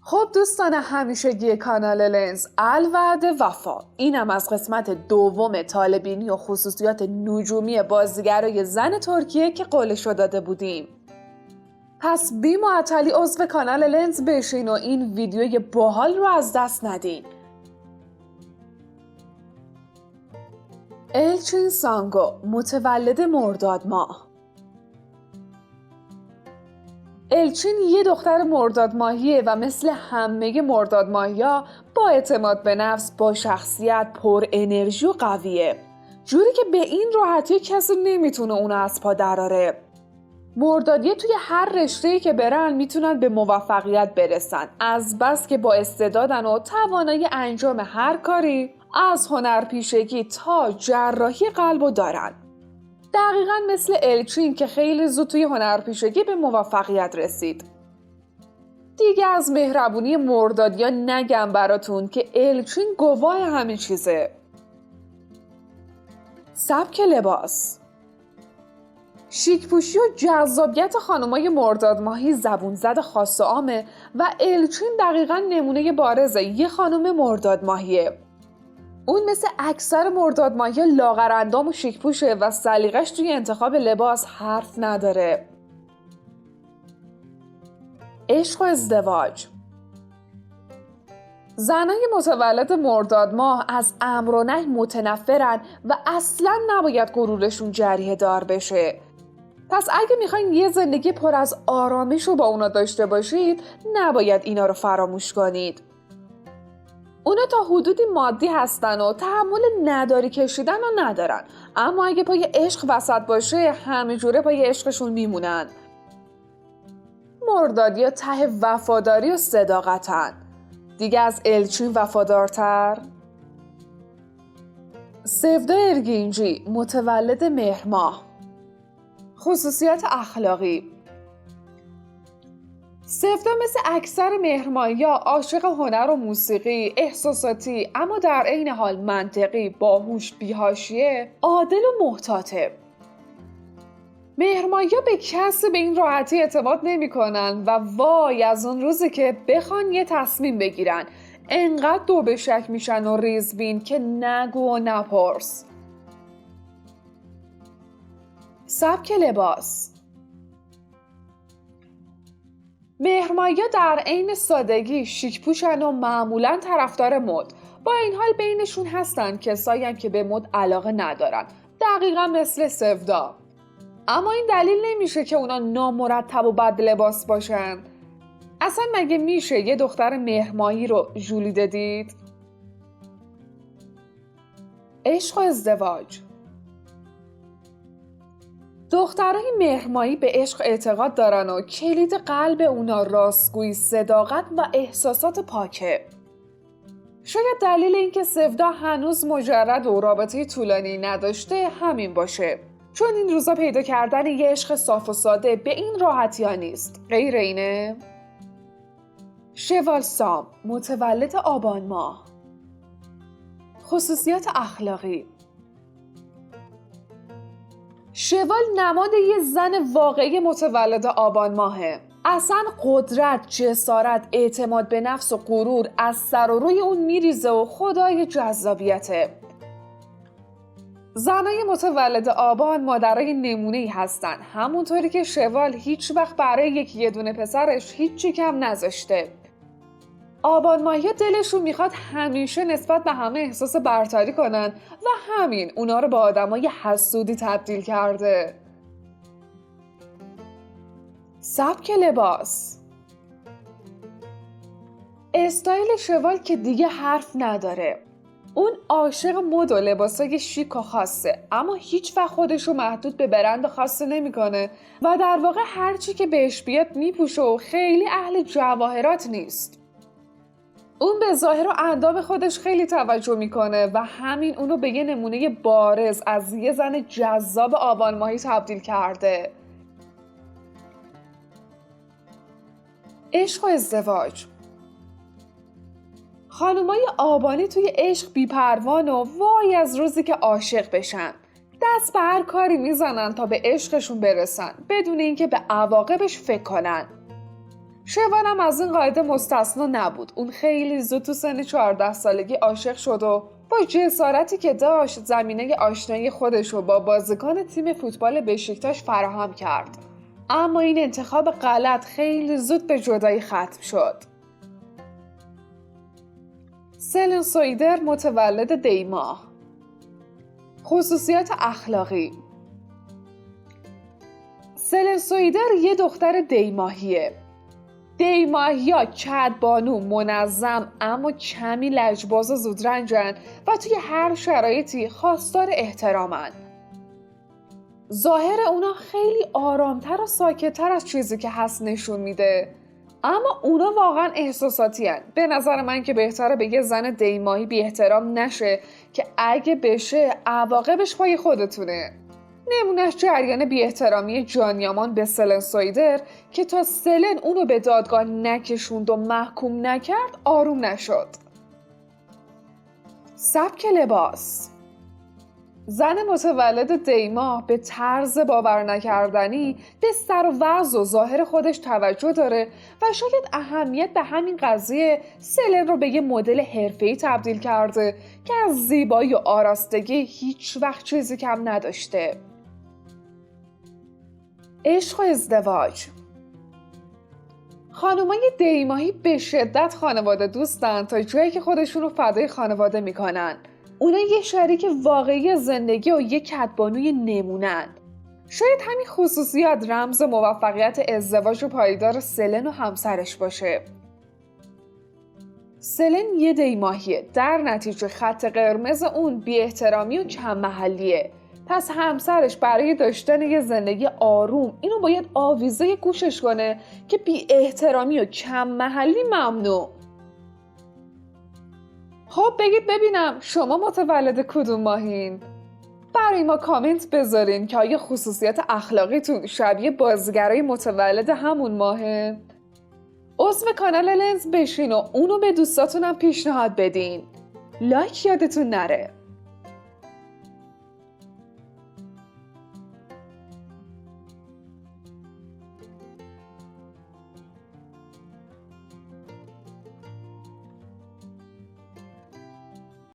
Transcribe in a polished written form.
خب دوستان همیشگی کانال لنز، الوعد وفا، اینم از قسمت دوم طالبینی و خصوصیات نجومی بازیگرای زن ترکیه که قولشو داده بودیم. پس بی معطلی عضو کانال لنز بشین و این ویدیوی باحال رو از دست ندین. الچین سانگو، متولد مرداد ماه. الچین یه دختر مرداد ماهیه و مثل همه مرداد ماهیا با اعتماد به نفس، با شخصیت پر انرژی و قویه. جوری که به این راحتی کسی نمیتونه اونو از پا دراره. مردادیه توی هر رشته‌ای که برن میتونن به موفقیت برسن، از بس که با استعدادن و توانایی انجام هر کاری، از هنرپیشگی تا جراحی قلبو دارن. دقیقاً مثل الچین که خیلی زود توی هنرپیشگی به موفقیت رسید. دیگه از مهربونی مردادیا نگم براتون که الچین گواه همین چیزه. سبک لباس، شیک پوشی و جذابیت خانمای مرداد ماهی زبون زد خاص و عامه و الچین دقیقاً نمونه بارزه یه خانم مرداد ماهیه. اون مثل اکثر مرداد ماهی لاغر اندام و شیک پوشه و سلیقش توی انتخاب لباس حرف نداره. عشق و ازدواج، زنای متولد مرداد ماه از امر و نهی متنفرن و اصلاً نباید غرورشون جریحه دار بشه. پس اگه میخواین یه زندگی پر از آرامش رو با اونا داشته باشید، نباید اینا رو فراموش کنید. اونا تا حدودی مادی هستن و تحمل نداری کشیدن رو ندارن، اما اگه پای عشق وسط باشه همه جوره پای عشقشون میمونن. مردادیا ته وفاداری و صداقتن. دیگه از الچین وفادارتر؟ سفدا ارگینجی، متولد مهر ماه. خصوصیات اخلاقی، سفدا مثل اکثر مهرماهیا عاشق هنر و موسیقی، احساساتی اما در عین حال منطقی، باهوش، بی‌حاشیه، عادل و محتاطه. مهرماهیا به کسی به این راحتی اعتماد نمی‌کنن و وای از اون روزی که بخوان یه تصمیم بگیرن انقدر دو به شک میشن و ریزبین که نگو و نپرس. سبک لباس، مهرماهیا در عین سادگی شیک پوشن و معمولاً طرفدار مد. با این حال بینشون هستن کسایی که به مد علاقه ندارن، دقیقاً مثل سفدا. اما این دلیل نمیشه که اونا نامرتب و بد لباس باشن. اصلا مگه میشه یه دختر مهرماهی رو ژولیده دید؟ عشق و ازدواج، دخترای مهرماهی به عشق اعتقاد دارن و کلید قلب اونا راستگویی، صداقت و احساسات پاکه. شاید دلیل اینکه سفدا هنوز مجرد و رابطه طولانی نداشته همین باشه، چون این روزا پیدا کردن یه عشق صاف و ساده به این راحتی ها نیست. غیر اینه؟ شوال سام، متولد آبان ماه. خصوصیات اخلاقی، شوال نماد یه زن واقعی متولد آبان ماهه. اصلا قدرت، جسارت، اعتماد به نفس و غرور از سر و روی اون میریزه و خدای جذابیته. زنای متولد آبان مادرای نمونه‌ای هستن، همونطوری که شوال هیچ وقت برای یه دونه پسرش هیچی کم نذاشته. آبان ماهی دلشون میخواد همیشه نسبت به همه احساس برتری کنن و همین اونا رو به آدمای حسودی تبدیل کرده. سبک لباس، استایل شوال که دیگه حرف نداره. اون عاشق مد و لباسای شیک و خاصه، اما هیچ وقت خودشو محدود به برند خاصی نمیکنه و در واقع هرچی که بهش بیاد میپوشه و خیلی اهل جواهرات نیست. اون به ظاهر و اندام خودش خیلی توجه میکنه و همین اونو به یه نمونه بارز از یه زن جذاب آبان ماهی تبدیل کرده. عشق و ازدواج، خانمای آبانی توی عشق بی‌پروان و وای از روزی که عاشق بشن. دست به هر کاری میزنن تا به عشقشون برسن بدون اینکه به عواقبش فکر کنن. شوان هم از این قاعده مستثنا نبود. اون خیلی زود تو سن 14 سالگی عاشق شد و با جسارتی که داشت زمینه آشنایی خودش رو با بازیکن تیم فوتبال بشیکتاش فراهم کرد. اما این انتخاب غلط خیلی زود به جدایی ختم شد. سلن سویدر متولد دی ماه. خصوصیات اخلاقی: سلن سویدر یه دختر دی ماهیه. دی ماهیا کدبانو، منظم اما کمی لجباز و زودرنجن و توی هر شرایطی خواستار احترامن. ظاهر اونا خیلی آرامتر و ساکتتر از چیزی که هست نشون میده، اما اونا واقعا احساساتی هن. به نظر من که بهتره به یه زن دی ماهی بی احترام نشه که اگه بشه عواقبش پای خودتونه. نمونهش جریان بی احترامی جان یامان به سلن سویدر که تا سلن اونو به دادگاه نکشوند و محکوم نکرد آروم نشد. سبک لباس: زن متولد دی ماه به طرز باور نکردنی به سر و وضع و ظاهر خودش توجه داره و شاید اهمیت به همین قضیه سلن رو به یه مدل حرفه‌ای تبدیل کرده که از زیبایی و آراستگی هیچ وقت چیزی کم نداشته. عشق و ازدواج: خانمای دی ماهی به شدت خانواده دوستن تا جایی که خودشون رو فدای خانواده میکنن. اونا یه شریک واقعی زندگی و یه کدبانوی نمونن. شاید همین خصوصیات رمز موفقیت ازدواج و پایدار سلن و همسرش باشه. سلن یه دی ماهیه، در نتیجه خط قرمز اون بی احترامی و کم محلیه. پس همسرش برای داشتن یه زندگی آروم اینو باید آویزه گوشش کنه که بی احترامی و کم محلی ممنوع. خب بگید ببینم شما متولد کدوم ماهین؟ برای ما کامنت بذارین که آیا خصوصیات اخلاقیتون شبیه بازیگرای متولد همون ماهه؟ عضو کانال لنز بشین و اونو به دوستاتونم پیشنهاد بدین. لایک یادتون نره.